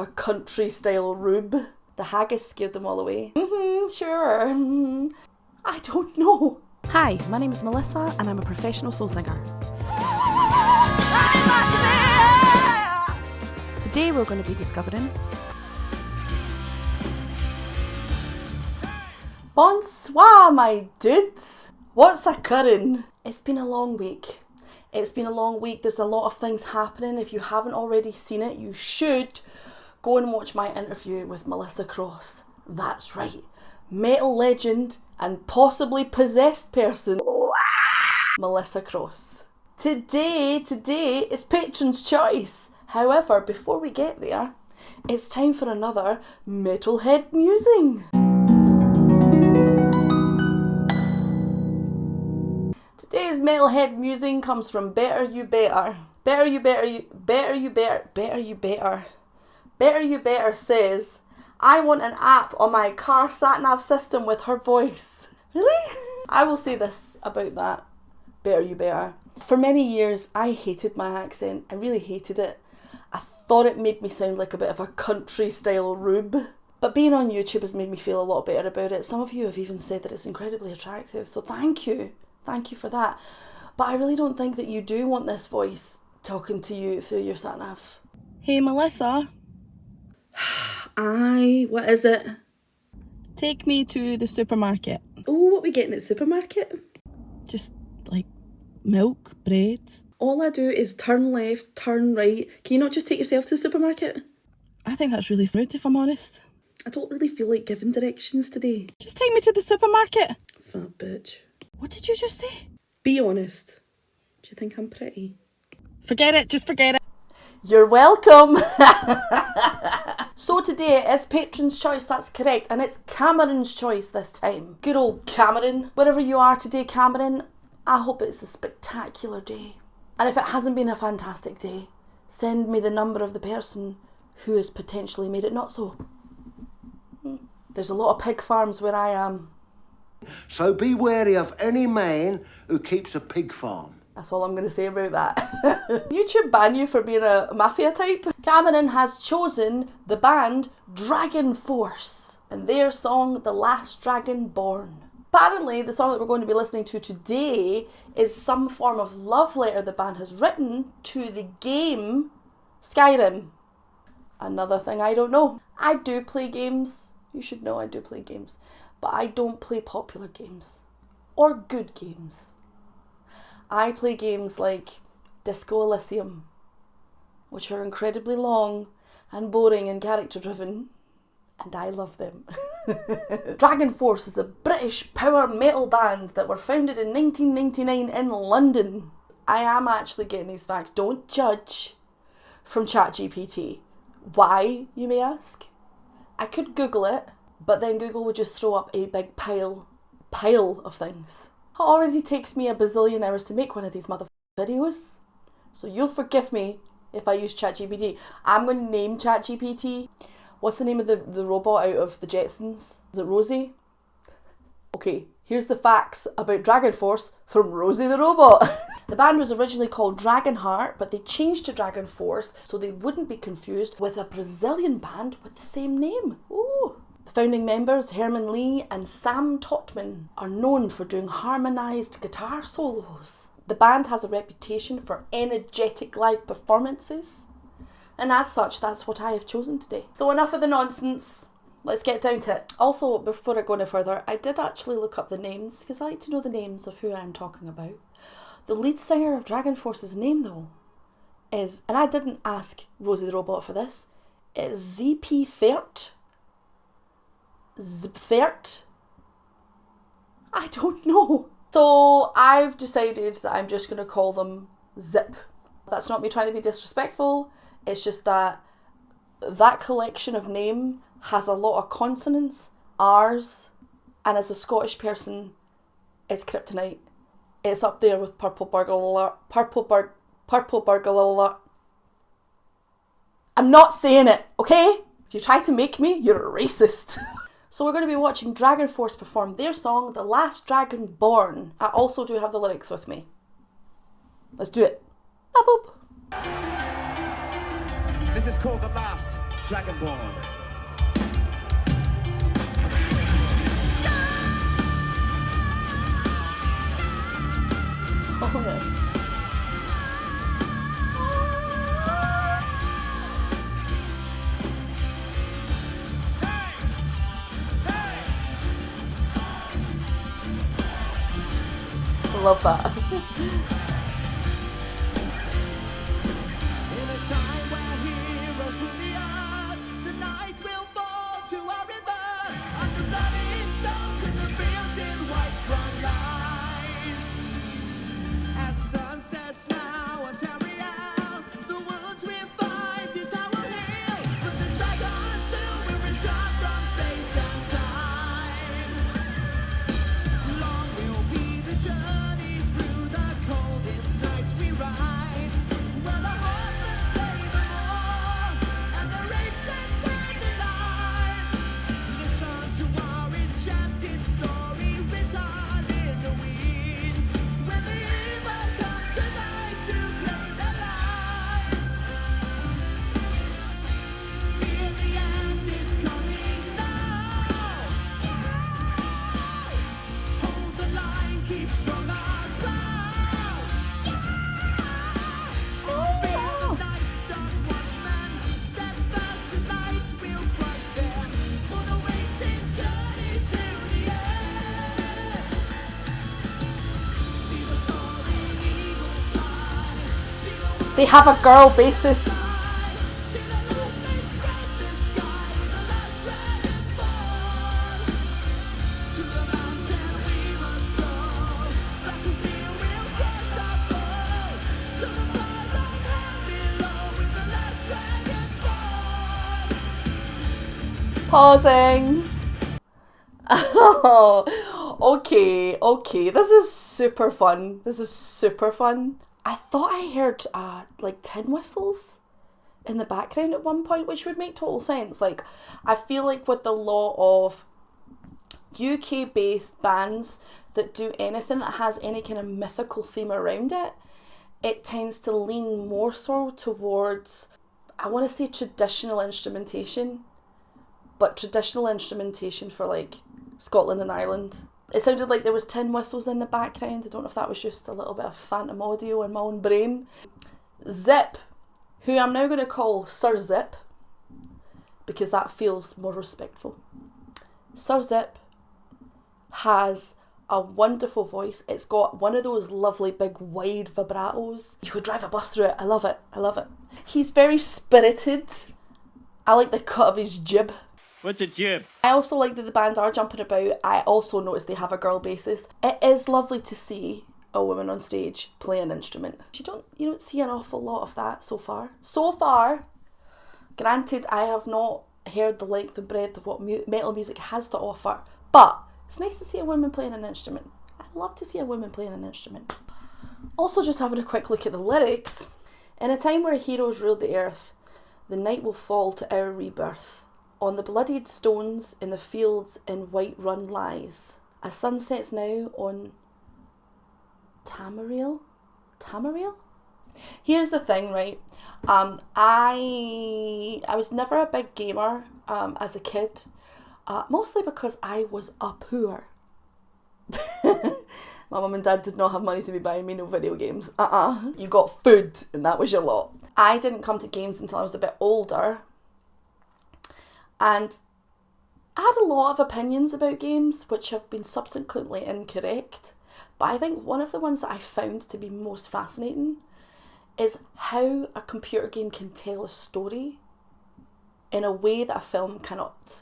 a country-style rube. The haggis scared them all away. Sure. I don't know. Hi, my name is Melissa and I'm a professional soul singer. Today we're going to be discovering Bonsoir, my dudes. What's occurring? It's been a long week. There's a lot of things happening. If you haven't already seen it, you should go and watch my interview with Melissa Cross. That's right. Metal legend and possibly possessed person, Melissa Cross. Today is Patron's Choice. However, before we get there, it's time for another Metalhead musing. Today's Metalhead musing comes from Better You Better. Better You Better says, I want an app on my car sat-nav system with her voice. Really? I will say this about that. Better You Better. For many years, I hated my accent. I really hated it. I thought it made me sound like a bit of a country-style rube. But being on YouTube has made me feel a lot better about it. Some of you have even said that it's incredibly attractive, so thank you. Thank you for that. But I really don't think that you do want this voice talking to you through your sat-nav. Hey, Melissa. Aye, what is it? Take me to the supermarket. Oh, what are we getting at the supermarket? Just, like, milk, bread. All I do is turn left, turn right. Can you not just take yourself to the supermarket? I think that's really rude, if I'm honest. I don't really feel like giving directions today. Just take me to the supermarket. Fat bitch. What did you just say? Be honest. Do you think I'm pretty? Forget it, just forget it. You're welcome. So today is Patron's Choice, that's correct, and it's Cameron's choice this time. Good old Cameron. Wherever you are today, Cameron, I hope it's a spectacular day. And if it hasn't been a fantastic day, send me the number of the person who has potentially made it not so. There's a lot of pig farms where I am. So be wary of any man who keeps a pig farm. That's all I'm going to say about that. YouTube ban you for being a mafia type. Cameron has chosen the band DRAGONFORCE and their song The Last Dragon Born. Apparently the song that we're going to be listening to today is some form of love letter the band has written to the game Skyrim. Another thing I don't know. I do play games. You should know I do play games. But I don't play popular games. Or good games. I play games like Disco Elysium, which are incredibly long and boring and character driven, and I love them. DRAGONFORCE is a British power metal band that were founded in 1999 in London. I am actually getting these facts, don't judge, from ChatGPT. Why, you may ask? I could Google it, but then Google would just throw up a big pile of things. It already takes me a bazillion hours to make one of these videos, so you'll forgive me if I use ChatGPT. I'm going to name ChatGPT. What's the name of the robot out of the Jetsons? Is it Rosie? Okay, here's the facts about DRAGONFORCE from Rosie the Robot. The band was originally called Dragonheart, but they changed to DRAGONFORCE so they wouldn't be confused with a Brazilian band with the same name. Ooh. The founding members, Herman Lee and Sam Totman, are known for doing harmonised guitar solos. The band has a reputation for energetic live performances, and as such, that's what I have chosen today. So enough of the nonsense, let's get down to it. Also, before I go any further, I did actually look up the names, because I like to know the names of who I'm talking about. The lead singer of DRAGONFORCE's name, though, is, and I didn't ask Rosie the Robot for this, is ZP Thert. Zipfert? I don't know. So I've decided that I'm just going to call them Zip. That's not me trying to be disrespectful. It's just that collection of name has a lot of consonants, R's, and as a Scottish person, it's kryptonite. It's up there with purple burglar. I'm not saying it, okay? If you try to make me, you're a racist. So we're going to be watching DRAGONFORCE perform their song, The Last Dragon Born. I also do have the lyrics with me. Let's do it. Boop. This is called The Last Dragonborn. Oh, yes. Love that. In a time where heroes rule the earth, the night will fall to our river. Under bloody stones in the fields in white front lines. As sun sets now on Tamriel, the wounds we find is our heal. But the dragon soon will return from space and time. Long will be the journey through the coldest nights we ride, where the horsemen slay the war, and the racing burn alive. Listen to our enchanted story written in the wind, when the evil comes tonight to claim their lives. Fear the end is coming now. Hold the line, keep strong our ground. Fear the night's dark watchmen, steadfast as light will crush them for the wasting journey to the end. See the soaring eagle fly, see the They have a girl bassist. see the lightning thread the sky with the last dragon born. To the mountain we must go, flash of steel will crush our foe. To the fires of hell below with the last dragon born. Pausing. Oh, okay. This is super fun. I thought I heard like tin whistles in the background at one point, which would make total sense. Like, I feel like with the law of UK-based bands that do anything that has any kind of mythical theme around it, it tends to lean more so towards, I want to say traditional instrumentation, but traditional instrumentation for like Scotland and Ireland. It sounded like there was tin whistles in the background. I don't know if that was just a little bit of phantom audio in my own brain. Zip, who I'm now going to call Sir Zip, because that feels more respectful. Sir Zip has a wonderful voice. It's got one of those lovely big wide vibratos. You could drive a bus through it. I love it. He's very spirited. I like the cut of his jib. What's a jib? I also like that the band are jumping about. I also noticed they have a girl bassist. It is lovely to see a woman on stage play an instrument. You don't see an awful lot of that so far. Granted, I have not heard the length and breadth of what metal music has to offer, but it's nice to see a woman playing an instrument. I love to see a woman playing an instrument. Also, just having a quick look at the lyrics. In a time where heroes ruled the earth, the night will fall to our rebirth. On the bloodied stones in the fields in white run lies. A sun sets now on Tamriel? Here's the thing, right? I was never a big gamer as a kid, mostly because I was a poor. My mum and dad did not have money to be buying me no video games. You got food and that was your lot. I didn't come to games until I was a bit older. And I had a lot of opinions about games which have been subsequently incorrect. But I think one of the ones that I found to be most fascinating is how a computer game can tell a story in a way that a film cannot.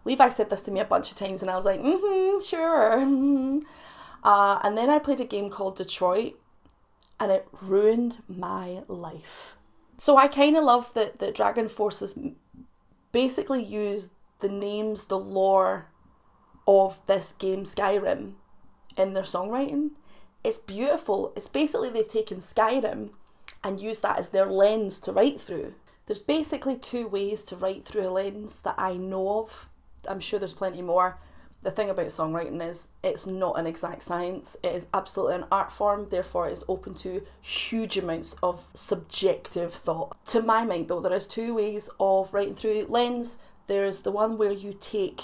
Levi said this to me a bunch of times and I was like, sure. And then I played a game called Detroit and it ruined my life. So I kind of love that DRAGONFORCE has basically used the names, the lore of this game Skyrim in their songwriting. It's beautiful. It's basically they've taken Skyrim and used that as their lens to write through. There's basically two ways to write through a lens that I know of. I'm sure there's plenty more. The thing about songwriting is it's not an exact science. It is absolutely an art form, therefore it's open to huge amounts of subjective thought. To my mind though, there is two ways of writing through lens. There's the one where you take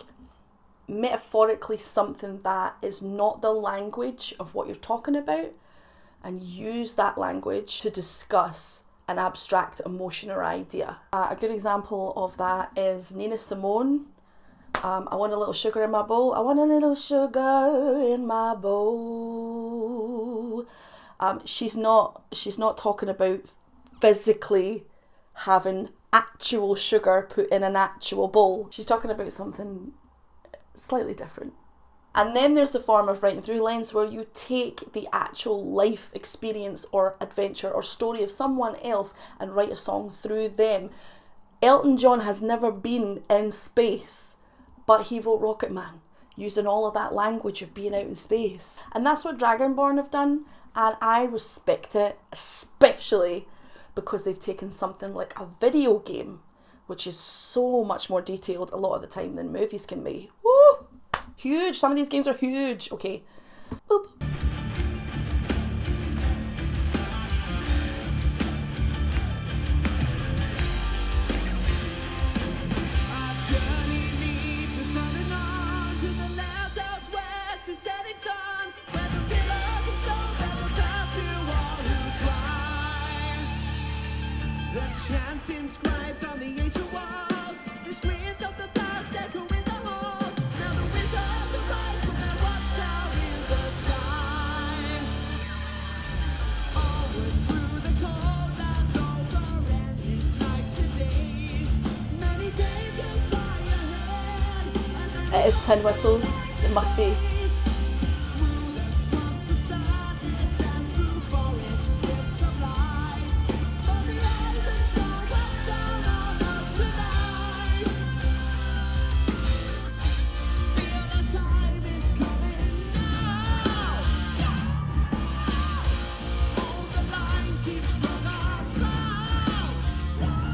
metaphorically something that is not the language of what you're talking about and use that language to discuss an abstract emotion or idea. A good example of that is Nina Simone. I want a little sugar in my bowl. I want a little sugar in my bowl. She's not talking about physically having actual sugar put in an actual bowl. She's talking about something slightly different. And then there's the form of writing through lens where you take the actual life experience or adventure or story of someone else and write a song through them. Elton John has never been in space, but he wrote Rocket Man, using all of that language of being out in space. And that's what Dragonborn have done, and I respect it, especially because they've taken something like a video game, which is so much more detailed a lot of the time than movies can be. Woo! Huge. Some of these games are huge. Okay. Boop. Inscribed on the ancient walls, the screens of the past echo in the halls. Now the wizards arise from their watchtower in the sky. Onward through the cold lands over endless nights and days. Many days will fly ahead. It is Tin Whistles. It must be.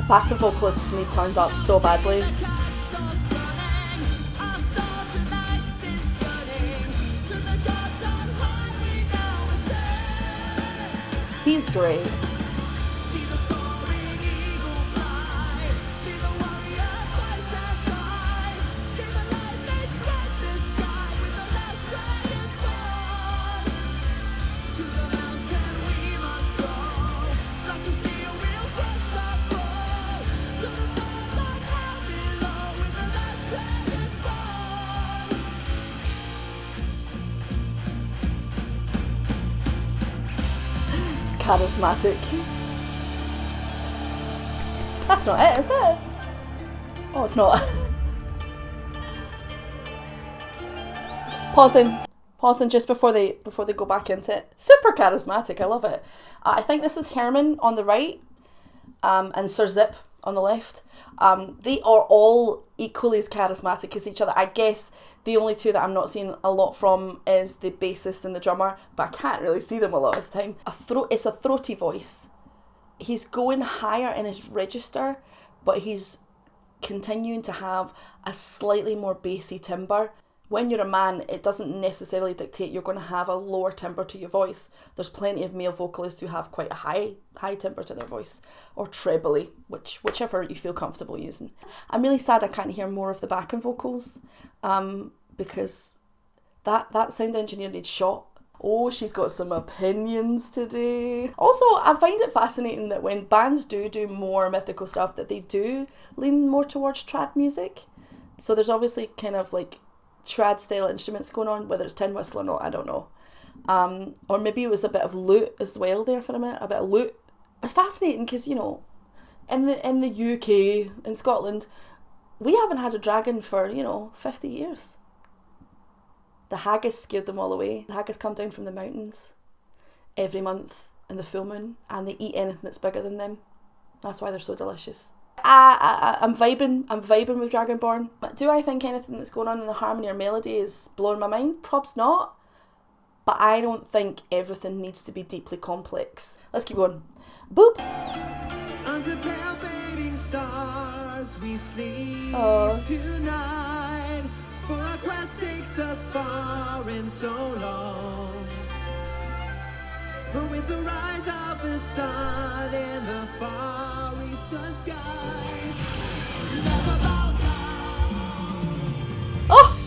Backing vocalists need turned up so badly. He's great. Charismatic. That's not it, is it? Oh, it's not. Pausing just before they go back into it. Super charismatic. I love it. I think this is Herman on the right, and Sir Zip on the left. They are all equally as charismatic as each other. I guess the only two that I'm not seeing a lot from is the bassist and the drummer, but I can't really see them a lot of the time. It's a throaty voice. He's going higher in his register, but he's continuing to have a slightly more bassy timbre. When you're a man, it doesn't necessarily dictate you're going to have a lower timbre to your voice. There's plenty of male vocalists who have quite a high timbre to their voice, or trebly, whichever you feel comfortable using. I'm really sad I can't hear more of the backing vocals, because that sound engineer needs shot. Oh, she's got some opinions today. Also, I find it fascinating that when bands do more mythical stuff, that they do lean more towards trad music. So there's obviously kind of like trad style instruments going on, whether it's tin whistle or not, I don't know. Or maybe it was a bit of lute as well there for a minute, a bit of lute. It's fascinating because, you know, in the UK, in Scotland, we haven't had a dragon for, 50 years. The haggis scared them all away. The haggis come down from the mountains every month in the full moon, and they eat anything that's bigger than them. That's why they're so delicious. I'm vibing with Dragonborn. Do I think anything that's going on in the harmony or melody is blowing my mind? Probs not. But I don't think everything needs to be deeply complex. Let's keep going. Boop! Under pale fading stars we sleep Oh. tonight for our quest takes us far and so long. But with the rise of the sun in the far eastern skies, never bow down. Oh!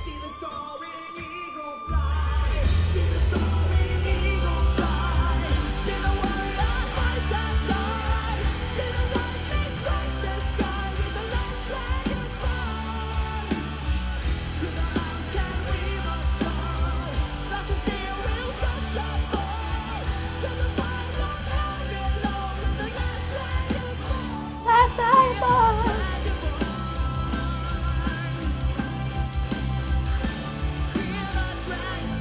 See the soaring eagle fly. See the soaring eagle fly. See the warrior fight and die. See the lightning strike the sky with the last dragon born. To the mountain we must go. That the steel will crush our fall. To the fires of hell below with the last dragon born. That's our boy. Dragon born. Hear the dragon.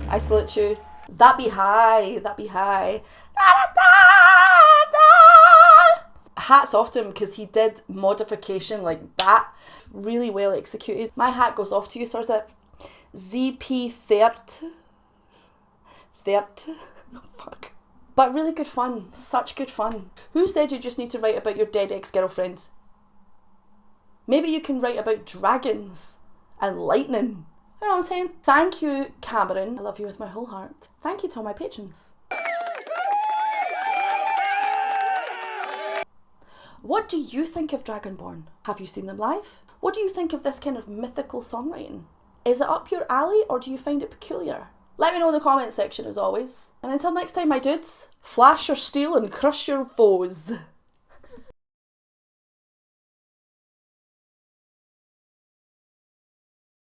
I salute you. That be high. That be high. Hats off to him because he did modification like that. Really well executed. My hat goes off to you, Sir Zip. ZP Thert. Oh, fuck. But really good fun. Such good fun. Who said you just need to write about your dead ex-girlfriend? Maybe you can write about dragons and lightning. You know what I'm saying? Thank you, Cameron. I love you with my whole heart. Thank you to all my patrons. What do you think of Dragonborn? Have you seen them live? What do you think of this kind of mythical songwriting? Is it up your alley or do you find it peculiar? Let me know in the comments section as always. And until next time, my dudes, flash your steel and crush your foes.